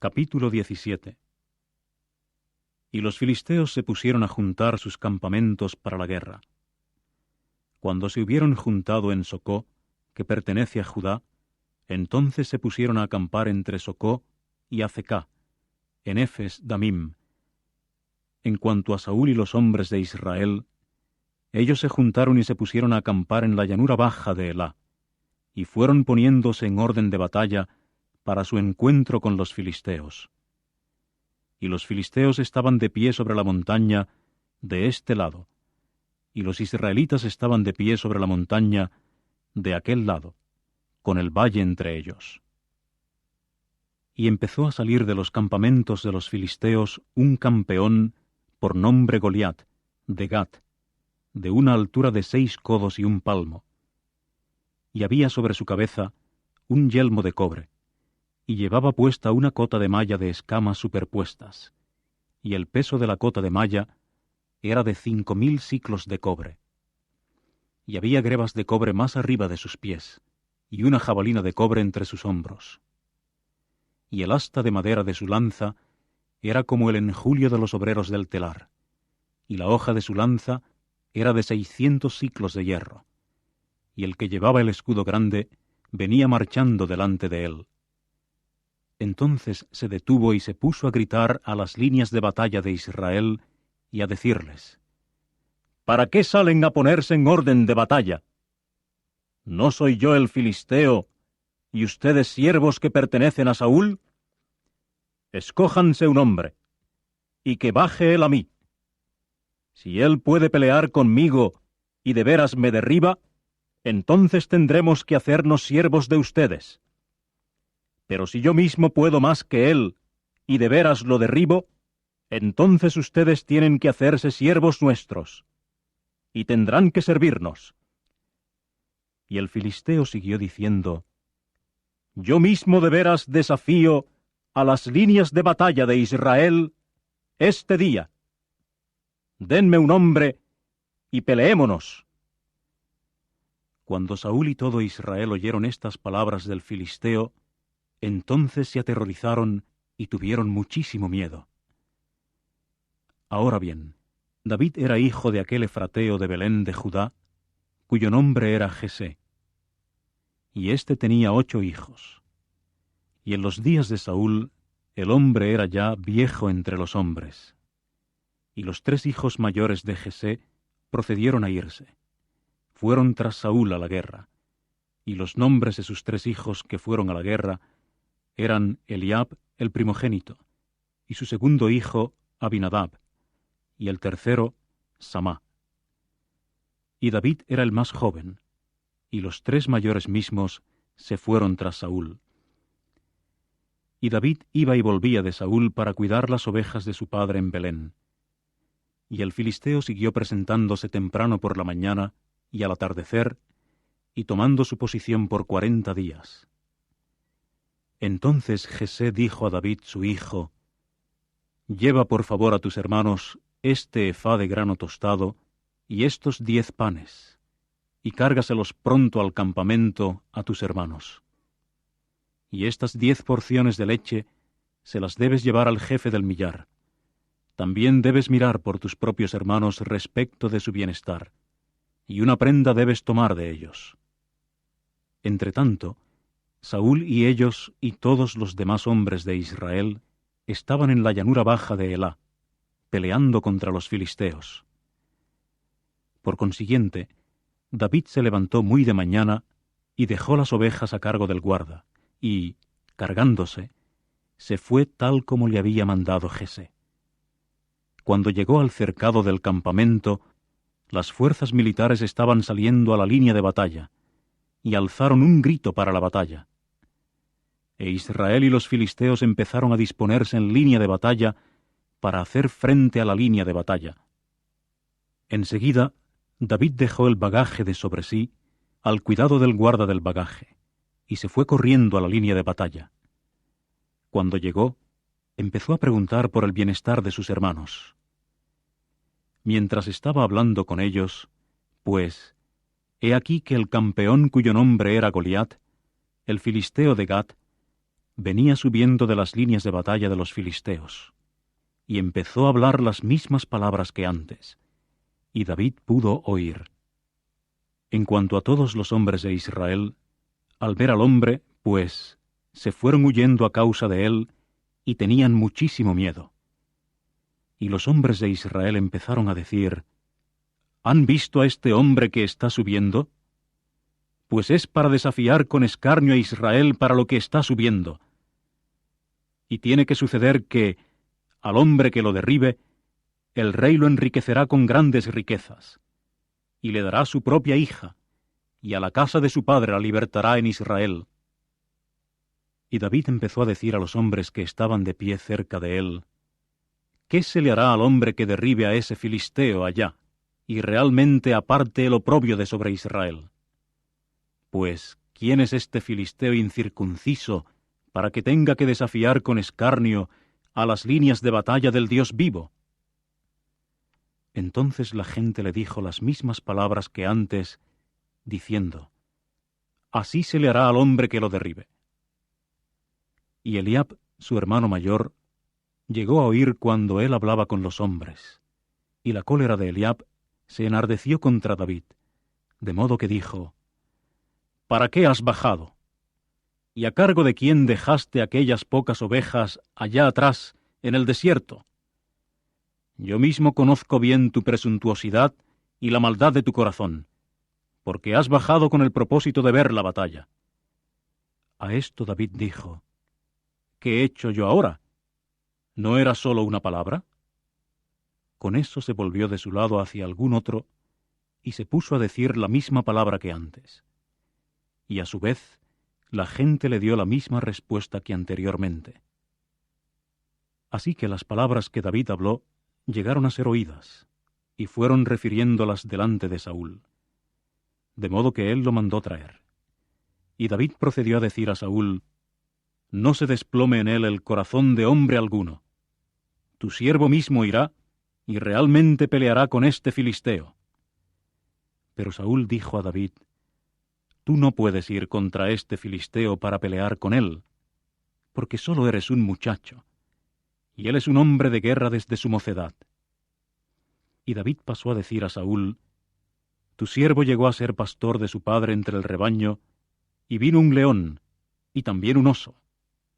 Capítulo 17. Y los filisteos se pusieron a juntar sus campamentos para la guerra. Cuando se hubieron juntado en Socó, que pertenece a Judá, entonces se pusieron a acampar entre Socó y Azecá, en Ephes Damim. En cuanto a Saúl y los hombres de Israel, ellos se juntaron y se pusieron a acampar en la llanura baja de Elá, y fueron poniéndose en orden de batalla para su encuentro con los filisteos. Y los filisteos estaban de pie sobre la montaña de este lado, y los israelitas estaban de pie sobre la montaña de aquel lado, con el valle entre ellos. Y empezó a salir de los campamentos de los filisteos un campeón por nombre Goliat, de Gat, de una altura de 6 codos y 1 palmo. Y había sobre su cabeza un yelmo de cobre, y llevaba puesta una cota de malla de escamas superpuestas, y el peso de la cota de malla era de 5.000 siclos de cobre. Y había grebas de cobre más arriba de sus pies, y una jabalina de cobre entre sus hombros. Y el asta de madera de su lanza era como el enjulio de los obreros del telar, y la hoja de su lanza era de 600 siclos de hierro, y el que llevaba el escudo grande venía marchando delante de él. Entonces se detuvo y se puso a gritar a las líneas de batalla de Israel y a decirles: ¿Para qué salen a ponerse en orden de batalla? ¿No soy yo el filisteo y ustedes siervos que pertenecen a Saúl? Escójanse un hombre, y que baje él a mí. Si él puede pelear conmigo y de veras me derriba, entonces tendremos que hacernos siervos de ustedes. Pero si yo mismo puedo más que él, y de veras lo derribo, entonces ustedes tienen que hacerse siervos nuestros, y tendrán que servirnos. Y el filisteo siguió diciendo: Yo mismo de veras desafío a las líneas de batalla de Israel este día. Denme un hombre y peleémonos. Cuando Saúl y todo Israel oyeron estas palabras del filisteo, entonces se aterrorizaron y tuvieron muchísimo miedo. Ahora bien, David era hijo de aquel efrateo de Belén de Judá, cuyo nombre era Jesé. Y éste tenía 8 hijos. Y en los días de Saúl, el hombre era ya viejo entre los hombres. Y los 3 hijos mayores de Jesé procedieron a irse. Fueron tras Saúl a la guerra. Y los nombres de sus 3 hijos que fueron a la guerra eran Eliab, el primogénito, y su segundo hijo, Abinadab, y el tercero, Samá. Y David era el más joven, y los 3 mayores mismos se fueron tras Saúl. Y David iba y volvía de Saúl para cuidar las ovejas de su padre en Belén. Y el filisteo siguió presentándose temprano por la mañana y al atardecer, y tomando su posición por 40 días. Entonces Jesé dijo a David su hijo: Lleva por favor a tus hermanos este ephá de grano tostado y estos 10 panes, y cárgaselos pronto al campamento a tus hermanos. Y estas 10 porciones de leche se las debes llevar al jefe del millar. También debes mirar por tus propios hermanos respecto de su bienestar, y una prenda debes tomar de ellos. Entretanto, Saúl y ellos y todos los demás hombres de Israel estaban en la llanura baja de Elá, peleando contra los filisteos. Por consiguiente, David se levantó muy de mañana y dejó las ovejas a cargo del guarda, y, cargándose, se fue tal como le había mandado Jesé. Cuando llegó al cercado del campamento, las fuerzas militares estaban saliendo a la línea de batalla, y alzaron un grito para la batalla. E Israel y los filisteos empezaron a disponerse en línea de batalla para hacer frente a la línea de batalla. Enseguida, David dejó el bagaje de sobre sí al cuidado del guarda del bagaje, y se fue corriendo a la línea de batalla. Cuando llegó, empezó a preguntar por el bienestar de sus hermanos. Mientras estaba hablando con ellos, pues, he aquí que el campeón cuyo nombre era Goliat, el filisteo de Gat, venía subiendo de las líneas de batalla de los filisteos, y empezó a hablar las mismas palabras que antes, y David pudo oír. En cuanto a todos los hombres de Israel, al ver al hombre, pues, se fueron huyendo a causa de él, y tenían muchísimo miedo. Y los hombres de Israel empezaron a decir: ¿Han visto a este hombre que está subiendo? Pues es para desafiar con escarnio a Israel para lo que está subiendo. Y tiene que suceder que, al hombre que lo derribe, el rey lo enriquecerá con grandes riquezas, y le dará su propia hija, y a la casa de su padre la libertará en Israel. Y David empezó a decir a los hombres que estaban de pie cerca de él: ¿Qué se le hará al hombre que derribe a ese filisteo allá, y realmente aparte el oprobio de sobre Israel? Pues, ¿quién es este filisteo incircunciso para que tenga que desafiar con escarnio a las líneas de batalla del Dios vivo? Entonces la gente le dijo las mismas palabras que antes, diciendo: Así se le hará al hombre que lo derribe. Y Eliab, su hermano mayor, llegó a oír cuando él hablaba con los hombres, y la cólera de Eliab se enardeció contra David, de modo que dijo: ¿Para qué has bajado? ¿Y a cargo de quién dejaste aquellas pocas ovejas allá atrás, en el desierto? Yo mismo conozco bien tu presuntuosidad y la maldad de tu corazón, porque has bajado con el propósito de ver la batalla. A esto David dijo: ¿Qué he hecho yo ahora? ¿No era sólo una palabra? Con eso se volvió de su lado hacia algún otro, y se puso a decir la misma palabra que antes. Y a su vez, la gente le dio la misma respuesta que anteriormente. Así que las palabras que David habló llegaron a ser oídas, y fueron refiriéndolas delante de Saúl, de modo que él lo mandó traer. Y David procedió a decir a Saúl: No se desplome en él el corazón de hombre alguno. Tu siervo mismo irá, y realmente peleará con este filisteo. Pero Saúl dijo a David: Tú no puedes ir contra este filisteo para pelear con él, porque solo eres un muchacho, y él es un hombre de guerra desde su mocedad. Y David pasó a decir a Saúl: Tu siervo llegó a ser pastor de su padre entre el rebaño, y vino un león, y también un oso,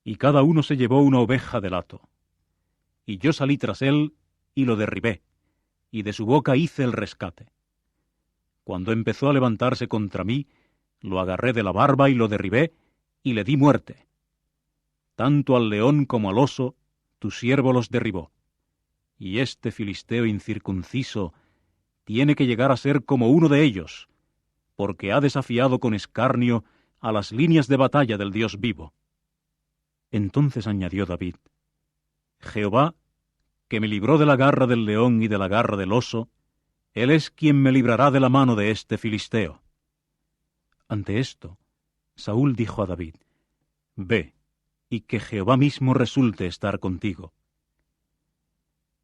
y cada uno se llevó una oveja del hato. Y yo salí tras él, y lo derribé, y de su boca hice el rescate. Cuando empezó a levantarse contra mí, lo agarré de la barba y lo derribé, y le di muerte. Tanto al león como al oso, tu siervo los derribó. Y este filisteo incircunciso tiene que llegar a ser como uno de ellos, porque ha desafiado con escarnio a las líneas de batalla del Dios vivo. Entonces añadió David: Jehová, que me libró de la garra del león y de la garra del oso, él es quien me librará de la mano de este filisteo. Ante esto, Saúl dijo a David: Ve, y que Jehová mismo resulte estar contigo.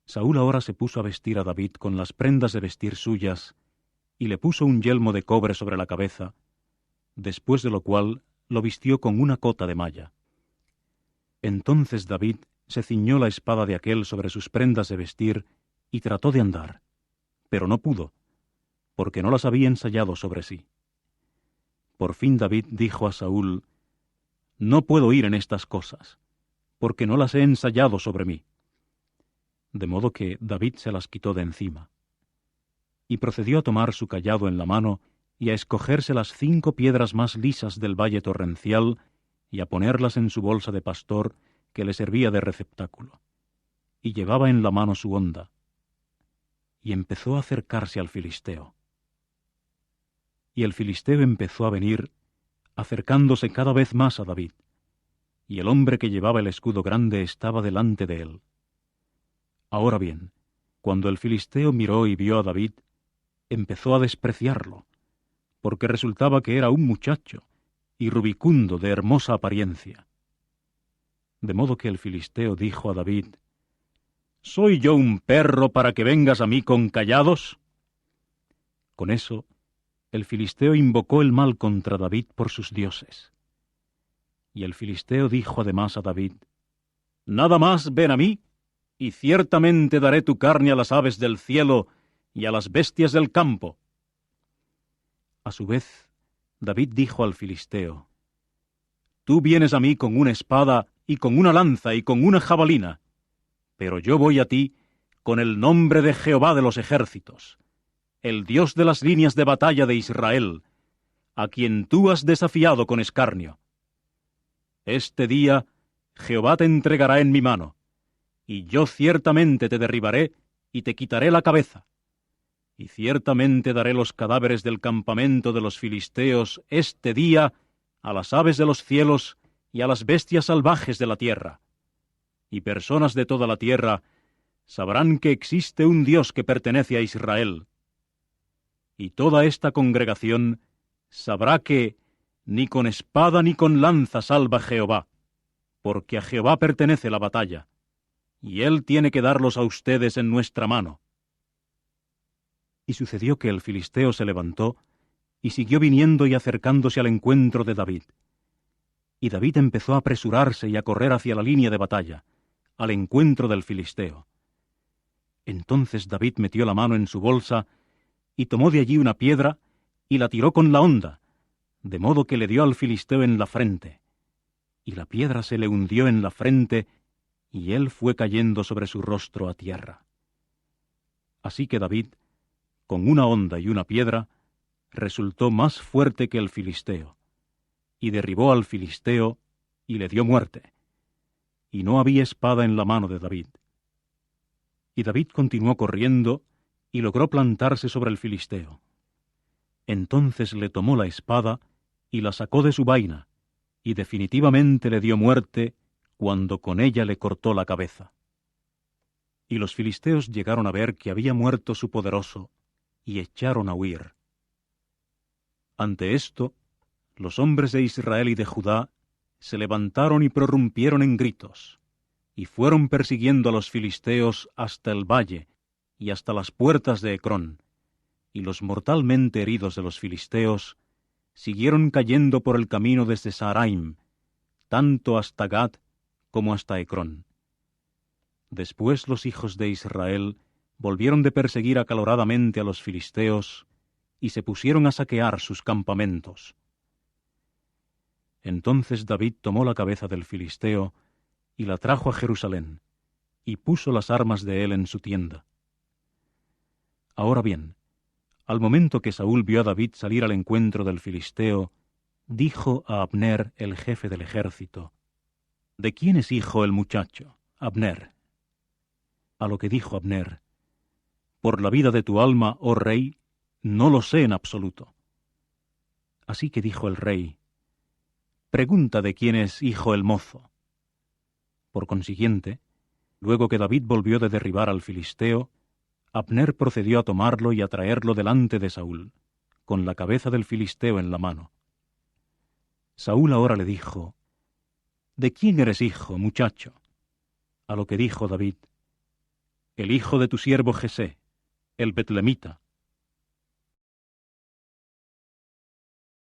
Saúl ahora se puso a vestir a David con las prendas de vestir suyas, y le puso un yelmo de cobre sobre la cabeza, después de lo cual lo vistió con una cota de malla. Entonces David se ciñó la espada de aquél sobre sus prendas de vestir, y trató de andar, pero no pudo, porque no las había ensayado sobre sí. Por fin David dijo a Saúl: No puedo ir en estas cosas, porque no las he ensayado sobre mí. De modo que David se las quitó de encima. Y procedió a tomar su cayado en la mano, y a escogerse las 5 piedras más lisas del valle torrencial, y a ponerlas en su bolsa de pastor, que le servía de receptáculo. Y llevaba en la mano su honda. Y empezó a acercarse al filisteo. Y el filisteo empezó a venir, acercándose cada vez más a David, y el hombre que llevaba el escudo grande estaba delante de él. Ahora bien, cuando el filisteo miró y vio a David, empezó a despreciarlo, porque resultaba que era un muchacho, y rubicundo de hermosa apariencia. De modo que el filisteo dijo a David: ¿Soy yo un perro para que vengas a mí con callados? Con eso, el filisteo invocó el mal contra David por sus dioses. Y el filisteo dijo además a David: «Nada más ven a mí, y ciertamente daré tu carne a las aves del cielo y a las bestias del campo». A su vez, David dijo al filisteo: «Tú vienes a mí con una espada y con una lanza y con una jabalina, pero yo voy a ti con el nombre de Jehová de los ejércitos, el Dios de las líneas de batalla de Israel, a quien tú has desafiado con escarnio. Este día Jehová te entregará en mi mano, y yo ciertamente te derribaré y te quitaré la cabeza. Y ciertamente daré los cadáveres del campamento de los filisteos este día a las aves de los cielos y a las bestias salvajes de la tierra. Y personas de toda la tierra sabrán que existe un Dios que pertenece a Israel. Y toda esta congregación sabrá que ni con espada ni con lanza salva Jehová, porque a Jehová pertenece la batalla, y él tiene que darlos a ustedes en nuestra mano». Y sucedió que el filisteo se levantó y siguió viniendo y acercándose al encuentro de David. Y David empezó a apresurarse y a correr hacia la línea de batalla, al encuentro del filisteo. Entonces David metió la mano en su bolsa y tomó de allí una piedra y la tiró con la honda, de modo que le dio al filisteo en la frente. Y la piedra se le hundió en la frente, y él fue cayendo sobre su rostro a tierra. Así que David, con una honda y una piedra, resultó más fuerte que el filisteo, y derribó al filisteo y le dio muerte. Y no había espada en la mano de David. Y David continuó corriendo y logró plantarse sobre el filisteo. Entonces le tomó la espada y la sacó de su vaina, y definitivamente le dio muerte cuando con ella le cortó la cabeza. Y los filisteos llegaron a ver que había muerto su poderoso, y echaron a huir. Ante esto, los hombres de Israel y de Judá se levantaron y prorrumpieron en gritos, y fueron persiguiendo a los filisteos hasta el valle y hasta las puertas de Ecrón, y los mortalmente heridos de los filisteos siguieron cayendo por el camino desde Saaraim, tanto hasta Gat como hasta Ecrón. Después los hijos de Israel volvieron de perseguir acaloradamente a los filisteos y se pusieron a saquear sus campamentos. Entonces David tomó la cabeza del filisteo y la trajo a Jerusalén, y puso las armas de él en su tienda. Ahora bien, al momento que Saúl vio a David salir al encuentro del filisteo, dijo a Abner, el jefe del ejército: «¿De quién es hijo el muchacho, Abner?» A lo que dijo Abner: «Por la vida de tu alma, oh rey, no lo sé en absoluto». Así que dijo el rey: «Pregunta de quién es hijo el mozo». Por consiguiente, luego que David volvió de derribar al filisteo, Abner procedió a tomarlo y a traerlo delante de Saúl, con la cabeza del filisteo en la mano. Saúl ahora le dijo: «¿De quién eres hijo, muchacho?» A lo que dijo David: «El hijo de tu siervo Jesé, el betlemita».